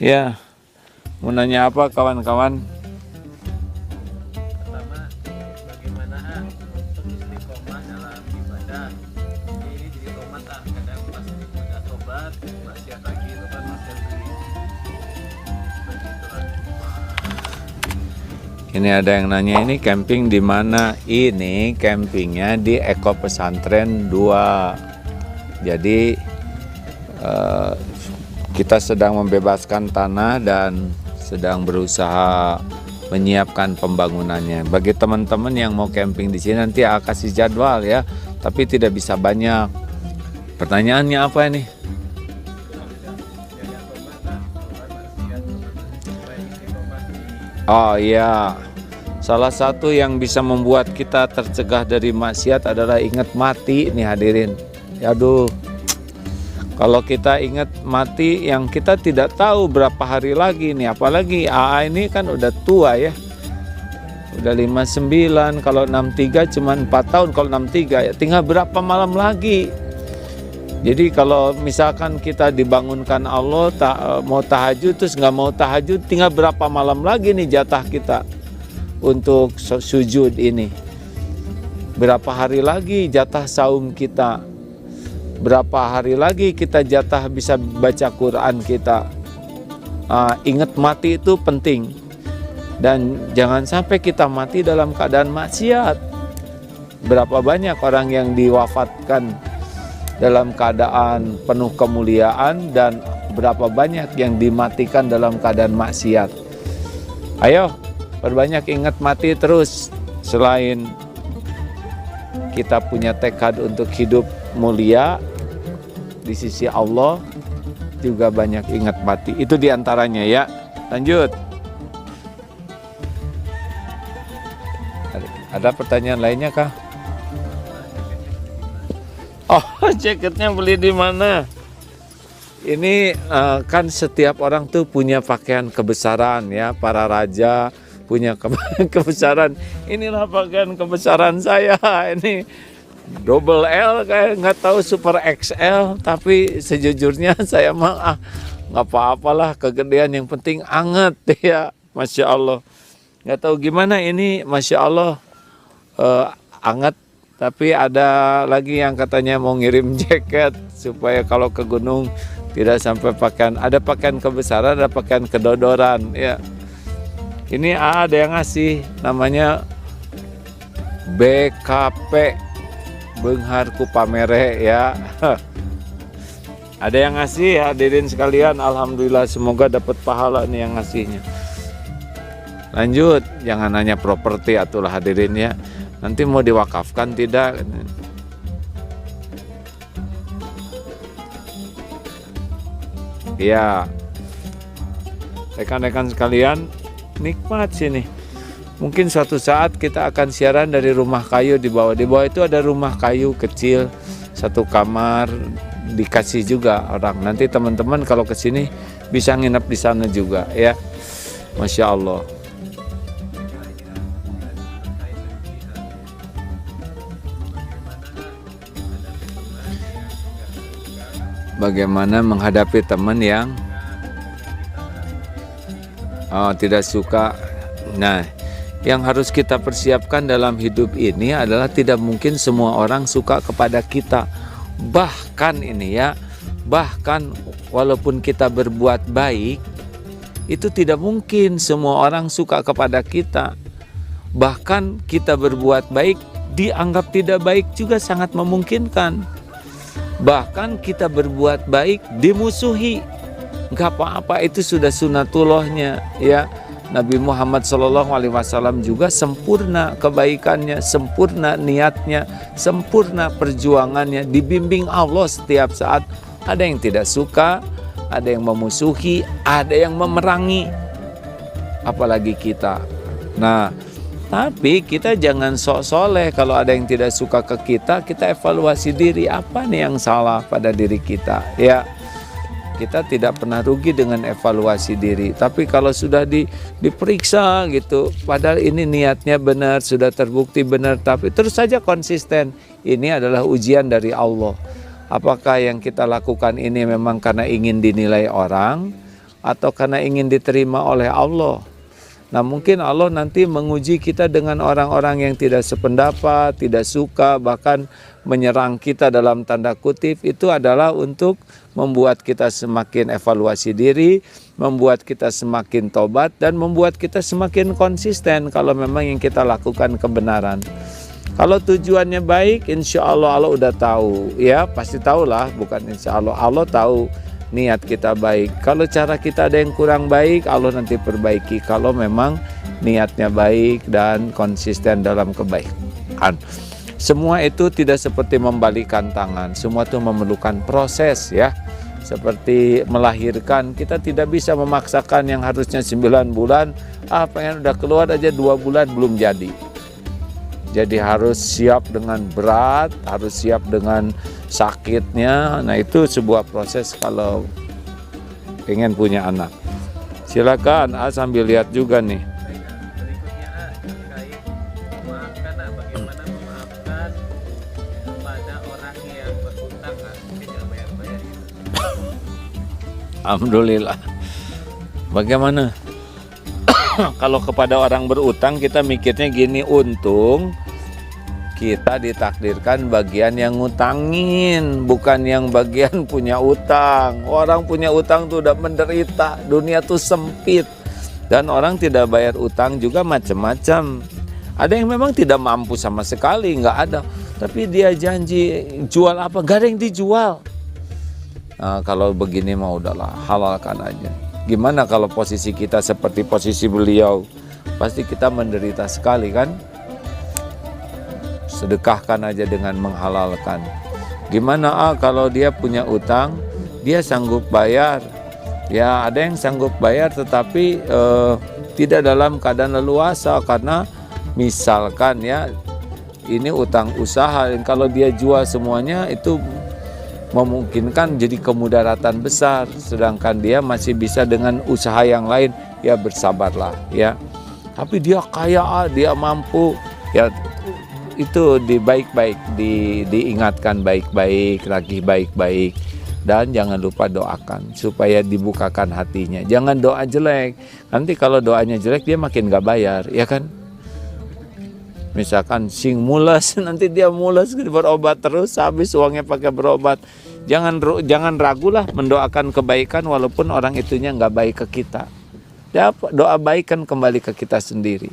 Ya, mau nanya apa kawan-kawan? Pertama, bagaimana untuk istiqomah dalam ibadah? Ini istiqomah tak kadang pas udah tobat maksiat lagi, tobat maksiat lagi. Begitulah. Ini ada yang nanya, ini camping di mana? Ini campingnya di Eko Pesantren 2. Jadi kita sedang membebaskan tanah dan sedang berusaha menyiapkan pembangunannya. Bagi teman-teman yang mau camping di sini nanti akan kasih jadwal ya, tapi tidak bisa banyak. Pertanyaannya apa ini? Oh iya, salah satu yang bisa membuat kita tercegah dari maksiat adalah ingat mati nih hadirin. Aduh, kalau kita ingat mati yang kita tidak tahu berapa hari lagi nih, apalagi AA ini kan udah tua ya, udah 59, kalau 63 cuma 4 tahun, kalau 63 ya tinggal berapa malam lagi. Jadi kalau misalkan kita dibangunkan Allah mau tahajud terus nggak mau tahajud, tinggal berapa malam lagi nih jatah kita untuk sujud ini. Berapa hari lagi jatah saum kita? Berapa hari lagi kita jatah bisa baca Quran kita? Ingat mati itu penting. Dan jangan sampai kita mati dalam keadaan maksiat. Berapa banyak orang yang diwafatkan dalam keadaan penuh kemuliaan dan berapa banyak yang dimatikan dalam keadaan maksiat. Ayo, perbanyak ingat mati terus. Selain kita punya tekad untuk hidup mulia di sisi Allah, juga banyak ingat mati. Itu diantaranya ya. Lanjut. Ada pertanyaan lainnya kah? Oh, jaketnya beli di mana? Ini kan setiap orang tuh punya pakaian kebesaran ya. Para raja punya kebesaran. Inilah pakaian kebesaran saya. Ini double L, kayak nggak tahu super XL. Tapi sejujurnya saya mah nggak apa-apalah, kegedean yang penting anget ya. Masya Allah. Nggak tahu gimana ini, Masya Allah anget. Tapi ada lagi yang katanya mau ngirim jaket supaya kalau ke gunung tidak sampai pakaian. Ada pakaian kebesaran, ada pakaian kedodoran ya. Ini ada yang ngasih namanya BKP Benghar Kupamere ya. Ada yang ngasih hadirin sekalian, alhamdulillah, semoga dapat pahala nih yang ngasihnya. Lanjut, jangan nanya properti atulah hadirin ya. Nanti mau diwakafkan tidak? Ya, rekan-rekan sekalian, nikmat sini. Mungkin suatu saat kita akan siaran dari rumah kayu di bawah. Di bawah itu ada rumah kayu kecil, 1 kamar, dikasih juga orang. Nanti teman-teman kalau ke sini bisa nginep di sana juga ya. Masya Allah. Bagaimana menghadapi teman yang tidak suka. Nah, yang harus kita persiapkan dalam hidup ini adalah tidak mungkin semua orang suka kepada kita. Bahkan ini ya, bahkan walaupun kita berbuat baik, itu tidak mungkin semua orang suka kepada kita. Bahkan kita berbuat baik dianggap tidak baik juga sangat memungkinkan. Bahkan kita berbuat baik dimusuhi, nggak apa-apa, itu sudah sunatullahnya ya. Nabi Muhammad SAW juga sempurna kebaikannya, sempurna niatnya, sempurna perjuangannya, dibimbing Allah setiap saat. Ada yang tidak suka, ada yang memusuhi, ada yang memerangi, apalagi kita. Nah, tapi kita jangan sok soleh. Kalau ada yang tidak suka ke kita, kita evaluasi diri, apa nih yang salah pada diri kita ya. Kita tidak pernah rugi dengan evaluasi diri. Tapi kalau sudah diperiksa gitu, padahal ini niatnya benar, sudah terbukti benar, tapi terus saja konsisten, ini adalah ujian dari Allah. Apakah yang kita lakukan ini memang karena ingin dinilai orang, atau karena ingin diterima oleh Allah. Nah mungkin Allah nanti menguji kita dengan orang-orang yang tidak sependapat, tidak suka, bahkan menyerang kita dalam tanda kutip. Itu adalah untuk membuat kita semakin evaluasi diri, membuat kita semakin tobat, dan membuat kita semakin konsisten kalau memang yang kita lakukan kebenaran. Kalau tujuannya baik, insya Allah Allah udah tahu, ya pasti tahulah, bukan insya Allah, Allah tahu niat kita baik. Kalau cara kita ada yang kurang baik, Allah nanti perbaiki kalau memang niatnya baik dan konsisten dalam kebaikan. Semua itu tidak seperti membalikan tangan, semua itu memerlukan proses ya. Seperti melahirkan, kita tidak bisa memaksakan yang harusnya 9 bulan, pengen udah keluar aja 2 bulan belum jadi. Jadi harus siap dengan berat, harus siap dengan sakitnya. Nah itu sebuah proses kalau pengen punya anak. Silakan sambil lihat juga nih. Berikutnya terkait memaafkan, bagaimana memaafkan kepada orang yang berhutang, mungkin jangan bayar-bayar gitu. Alhamdulillah. Bagaimana? Kalau kepada orang berutang kita mikirnya gini, untung kita ditakdirkan bagian yang ngutangin, bukan yang bagian punya utang. Orang punya utang tuh udah menderita, dunia tuh sempit. Dan orang tidak bayar utang juga macam-macam. Ada yang memang tidak mampu sama sekali, nggak ada. Tapi dia janji jual apa, gak ada yang dijual. Nah, kalau begini mah udahlah, halalkan aja. Gimana kalau posisi kita seperti posisi beliau? Pasti kita menderita sekali kan? Sedekahkan aja dengan menghalalkan. Gimana kalau dia punya utang, dia sanggup bayar. Ya ada yang sanggup bayar tetapi tidak dalam keadaan leluasa, karena misalkan ya ini utang usaha, dan kalau dia jual semuanya itu memungkinkan jadi kemudaratan besar, sedangkan dia masih bisa dengan usaha yang lain, ya bersabarlah ya. Tapi dia kaya, dia mampu, ya itu diingatkan baik-baik, lagi baik-baik, dan jangan lupa doakan supaya dibukakan hatinya. Jangan doa jelek, nanti kalau doanya jelek dia makin gak bayar, ya kan? Misalkan sing mules, nanti dia mules berobat terus, habis uangnya pakai berobat. Jangan ragulah mendoakan kebaikan walaupun orang itunya nggak baik ke kita. Doa baik kan kembali ke kita sendiri.